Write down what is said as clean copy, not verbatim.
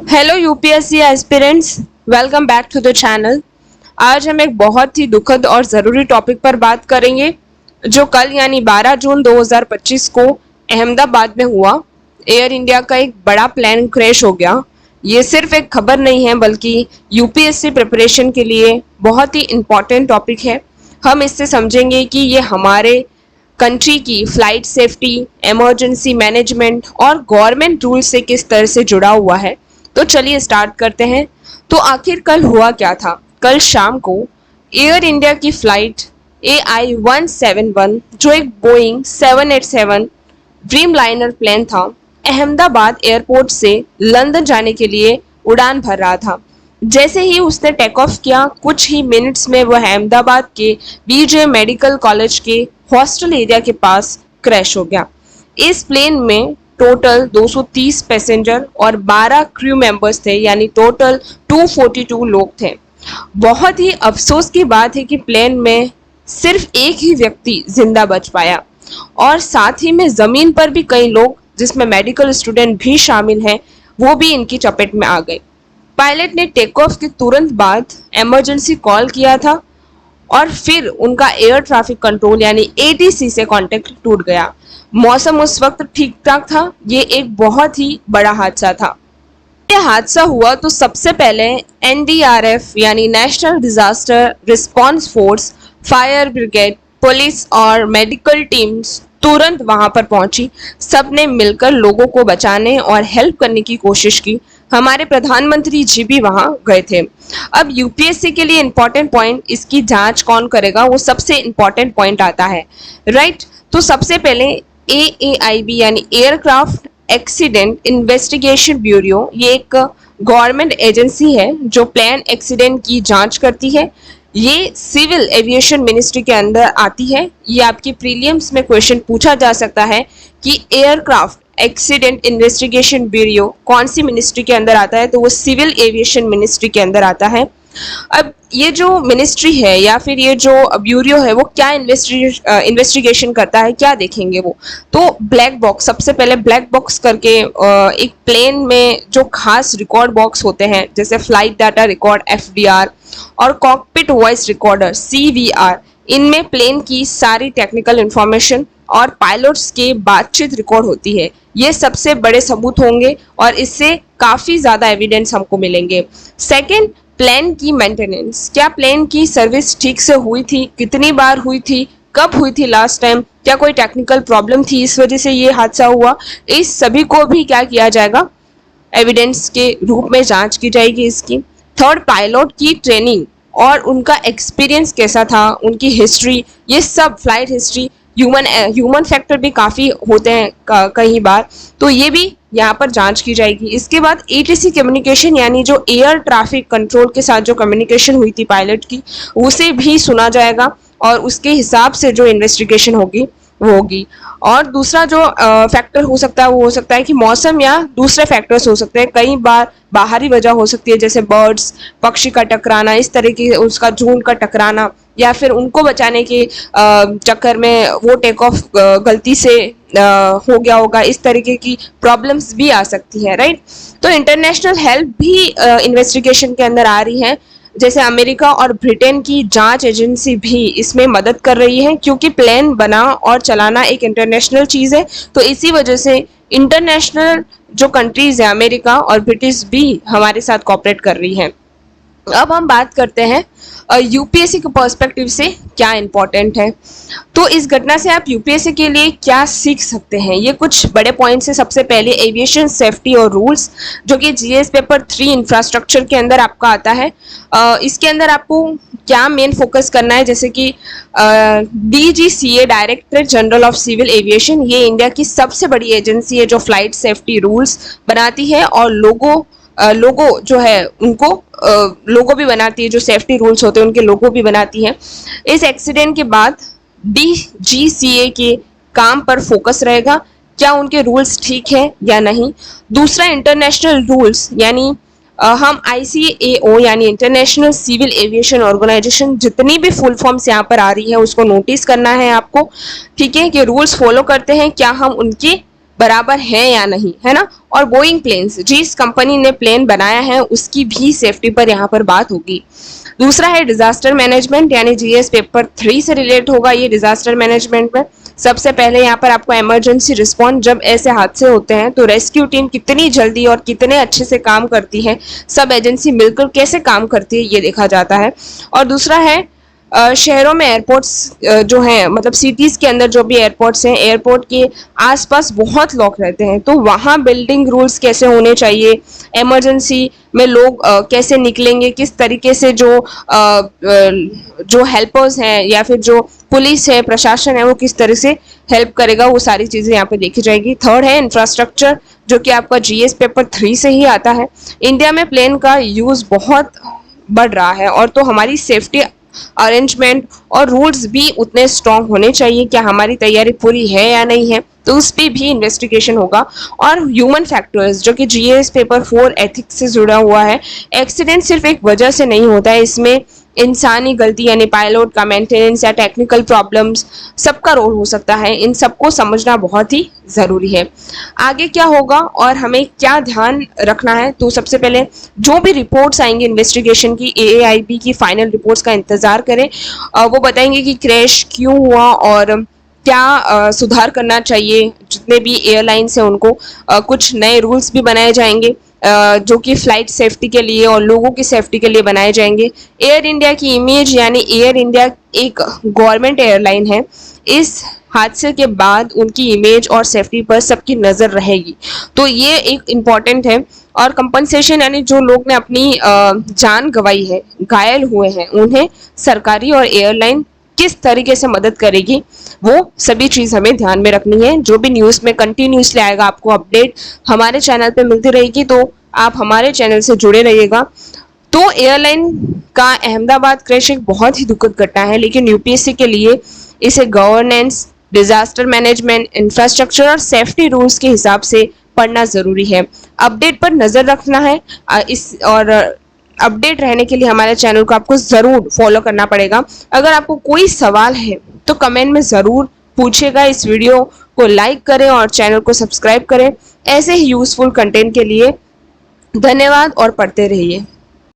Hello UPSC aspirants, welcome back to the channel. आज हम एक बहुत ही दुखद और ज़रूरी टॉपिक पर बात करेंगे जो कल यानी 12 जून 2025 को अहमदाबाद में हुआ। एयर इंडिया का एक बड़ा प्लान क्रैश हो गया। ये सिर्फ एक खबर नहीं है बल्कि यूपीएससी प्रिपरेशन के लिए बहुत ही इम्पॉर्टेंट टॉपिक है। हम इससे समझेंगे कि ये हमारे कंट्री की फ्लाइट सेफ्टी, इमरजेंसी मैनेजमेंट और गवर्नमेंट रूल से किस तरह से जुड़ा हुआ है। तो चलिए स्टार्ट करते हैं। तो आखिर कल हुआ क्या था? कल शाम को एयर इंडिया की फ्लाइट AI-171 जो एक बोइंग 787 ड्रीमलाइनर प्लेन था, अहमदाबाद एयरपोर्ट से लंदन जाने के लिए उड़ान भर रहा था। जैसे ही उसने टेक ऑफ किया, कुछ ही मिनट्स में वह अहमदाबाद के BJ मेडिकल कॉलेज के हॉस्टल एरिया के पास क्रैश हो गया। इस प्लेन में टोटल 230 पैसेंजर और 12 क्रू मेंबर्स थे, यानी टोटल 242 लोग थे। बहुत ही अफसोस की बात है कि प्लेन में सिर्फ एक ही व्यक्ति जिंदा बच पाया और साथ ही में जमीन पर भी कई लोग, जिसमें मेडिकल स्टूडेंट भी शामिल हैं, वो भी इनकी चपेट में आ गए। पायलट ने टेक ऑफ के तुरंत बाद इमरजेंसी कॉल किया था और फिर उनका एयर ट्रैफिक कंट्रोल यानी ATC से कांटेक्ट टूट गया। मौसम उस वक्त ठीक ठाक था। ये एक बहुत ही बड़ा हादसा था। ये हादसा हुआ तो सबसे पहले NDRF यानी national disaster response force, fire brigade, police और मेडिकल टीम्स तुरंत वहां पर पहुंची। सबने मिलकर लोगों को बचाने और हेल्प करने की कोशिश की। हमारे प्रधानमंत्री जी भी वहां गए थे। अब यूपीएससी के लिए इंपॉर्टेंट पॉइंट, इसकी जांच कौन करेगा, वो सबसे इंपॉर्टेंट पॉइंट आता है, राइट। तो सबसे पहले AAIB यानी एयरक्राफ्ट एक्सीडेंट इन्वेस्टिगेशन ब्यूरो, ये एक गवर्नमेंट एजेंसी है जो प्लेन एक्सीडेंट की जांच करती है। ये सिविल एविएशन मिनिस्ट्री के अंदर आती है। ये आपकी प्रीलिम्स में क्वेश्चन पूछा जा सकता है कि एयरक्राफ्ट एक्सीडेंट इन्वेस्टिगेशन ब्यूरो कौन सी मिनिस्ट्री के अंदर आता है, तो वो सिविल एविएशन मिनिस्ट्री के अंदर आता है। अब ये जो मिनिस्ट्री है या फिर ये जो ब्यूरो है, वो क्या इन्वेस्टिगेशन करता है, क्या देखेंगे वो? तो ब्लैक बॉक्स, सबसे पहले ब्लैक बॉक्स करके एक प्लेन में जो खास रिकॉर्ड बॉक्स होते हैं, जैसे फ्लाइट डाटा रिकॉर्ड FDR और कॉकपिट वॉइस रिकॉर्डर CVR, इनमें प्लेन की सारी टेक्निकल इंफॉर्मेशन और पायलट्स के बातचीत रिकॉर्ड होती है। ये सबसे बड़े सबूत होंगे और इससे काफ़ी ज़्यादा एविडेंस हमको मिलेंगे। सेकंड, प्लेन की मेंटेनेंस। क्या प्लेन की सर्विस ठीक से हुई थी, कितनी बार हुई थी, कब हुई थी लास्ट टाइम, क्या कोई टेक्निकल प्रॉब्लम थी इस वजह से ये हादसा हुआ, इस सभी को भी क्या किया जाएगा, एविडेंस के रूप में जांच की जाएगी इसकी। थर्ड, पायलट की ट्रेनिंग और उनका एक्सपीरियंस कैसा था, उनकी हिस्ट्री, ये सब फ्लाइट हिस्ट्री, ह्यूमन फैक्टर भी काफ़ी होते हैं कई बार, तो ये भी यहाँ पर जांच की जाएगी। इसके बाद ATC कम्युनिकेशन यानी जो एयर ट्रैफिक कंट्रोल के साथ जो कम्युनिकेशन हुई थी पायलट की, उसे भी सुना जाएगा और उसके हिसाब से जो इन्वेस्टिगेशन होगी वो होगी। और दूसरा जो फैक्टर हो सकता है वो हो सकता है कि मौसम या दूसरे फैक्टर्स हो सकते हैं। कई बार बाहरी वजह हो सकती है, जैसे बर्ड्स, पक्षी का टकराना, इस तरह की उसका झुंड का टकराना, या फिर उनको बचाने के चक्कर में वो टेक ऑफ गलती से हो गया होगा। इस तरीके की प्रॉब्लम्स भी आ सकती है, राइट। तो इंटरनेशनल हेल्प भी इन्वेस्टिगेशन के अंदर आ रही है, जैसे अमेरिका और ब्रिटेन की जांच एजेंसी भी इसमें मदद कर रही है, क्योंकि प्लेन बना और चलाना एक इंटरनेशनल चीज़ है। तो इसी वजह से इंटरनेशनल जो कंट्रीज है, अमेरिका और ब्रिटिश भी हमारे साथ कोऑपरेट कर रही हैं। अब हम बात करते हैं यूपीएससी के पर्सपेक्टिव से क्या इंपॉर्टेंट है। तो इस घटना से आप यूपीएससी के लिए क्या सीख सकते हैं, ये कुछ बड़े पॉइंट्स हैं। सबसे पहले एविएशन सेफ्टी और रूल्स, जो कि GS पेपर 3 इंफ्रास्ट्रक्चर के अंदर आपका आता है। इसके अंदर आपको क्या मेन फोकस करना है, जैसे कि DGCA directorate general of civil aviation, ये इंडिया की सबसे बड़ी एजेंसी है जो फ्लाइट सेफ्टी रूल्स बनाती है और लोगो जो है उनको लोगो भी बनाती है, जो सेफ्टी रूल्स होते हैं उनके लोगो भी बनाती है। इस एक्सीडेंट के बाद DGCA के काम पर फोकस रहेगा, क्या उनके रूल्स ठीक है या नहीं। दूसरा, इंटरनेशनल रूल्स यानी हम ICAO यानी इंटरनेशनल सिविल एविएशन ऑर्गेनाइजेशन, जितनी भी फुल फॉर्म्स यहाँ पर आ रही है उसको नोटिस करना है आपको, ठीक है, कि रूल्स फॉलो करते हैं, क्या हम उनके बराबर है या नहीं, है ना। और बोइंग प्लेन्स, जिस कंपनी ने प्लेन बनाया है उसकी भी सेफ्टी पर यहाँ पर बात होगी। दूसरा है डिजास्टर मैनेजमेंट, यानी जीएस पेपर 3 से रिलेट होगा ये डिजास्टर मैनेजमेंट में। सबसे पहले यहाँ पर आपको इमरजेंसी रिस्पॉन्स, जब ऐसे हादसे होते हैं तो रेस्क्यू टीम कितनी जल्दी और कितने अच्छे से काम करती है, सब एजेंसी मिलकर कैसे काम करती है, ये देखा जाता है। और दूसरा है शहरों में एयरपोर्ट्स जो हैं, मतलब सिटीज के अंदर जो भी एयरपोर्ट्स हैं, एयरपोर्ट के आसपास बहुत लोग रहते हैं, तो वहाँ बिल्डिंग रूल्स कैसे होने चाहिए, इमरजेंसी में लोग कैसे निकलेंगे, किस तरीके से जो हेल्पर्स हैं या फिर जो पुलिस है, प्रशासन है, वो किस तरह से हेल्प करेगा, वो सारी चीजें यहाँ पे देखी जाएगी। थर्ड है इंफ्रास्ट्रक्चर, जो कि आपका जीएस पेपर 3 से ही आता है। इंडिया में प्लेन का यूज बहुत बढ़ रहा है, और तो हमारी सेफ्टी अरेंजमेंट और रूल्स भी उतने स्ट्रॉन्ग होने चाहिए। क्या हमारी तैयारी पूरी है या नहीं है, तो उस पर भी इन्वेस्टिगेशन होगा। और ह्यूमन फैक्टर्स, जो कि जीएस पेपर 4 एथिक्स से जुड़ा हुआ है। एक्सीडेंट सिर्फ एक वजह से नहीं होता है, इसमें इंसानी गलती यानी पायलट का मेंटेनेंस या टेक्निकल प्रॉब्लम्स, सबका रोल हो सकता है। इन सबको समझना बहुत ही ज़रूरी है। आगे क्या होगा और हमें क्या ध्यान रखना है, तो सबसे पहले जो भी रिपोर्ट्स आएंगी इन्वेस्टिगेशन की, एएआईबी की फाइनल रिपोर्ट्स का इंतज़ार करें। वो बताएंगे कि क्रैश क्यों हुआ और क्या सुधार करना चाहिए। जितने भी एयरलाइंस हैं उनको कुछ नए रूल्स भी बनाए जाएंगे, जो कि फ्लाइट सेफ्टी के लिए और लोगों की सेफ्टी के लिए बनाए जाएंगे। एयर इंडिया की इमेज, यानी एयर इंडिया एक गवर्नमेंट एयरलाइन है, इस हादसे के बाद उनकी इमेज और सेफ्टी पर सबकी नज़र रहेगी, तो ये एक इम्पॉर्टेंट है। और कंपनसेशन, यानी जो लोग ने अपनी जान गंवाई है, घायल हुए हैं, उन्हें सरकारी और एयरलाइन किस तरीके से मदद करेगी, वो सभी चीज़ हमें ध्यान में रखनी है। जो भी न्यूज़ में कंटिन्यूसली आएगा, आपको अपडेट हमारे चैनल पे मिलती रहेगी, तो आप हमारे चैनल से जुड़े रहिएगा। तो एयरलाइन का अहमदाबाद क्रैश एक बहुत ही दुखद घटना है, लेकिन यूपीएससी के लिए इसे गवर्नेंस, डिजास्टर मैनेजमेंट, इंफ्रास्ट्रक्चर और सेफ्टी रूल्स के हिसाब से पढ़ना ज़रूरी है। अपडेट पर नज़र रखना है, अपडेट रहने के लिए हमारे चैनल को आपको ज़रूर फॉलो करना पड़ेगा। अगर आपको कोई सवाल है तो कमेंट में ज़रूर पूछेगा। इस वीडियो को लाइक करें और चैनल को सब्सक्राइब करें। ऐसे ही यूज़फुल कंटेंट के लिए धन्यवाद और पढ़ते रहिए।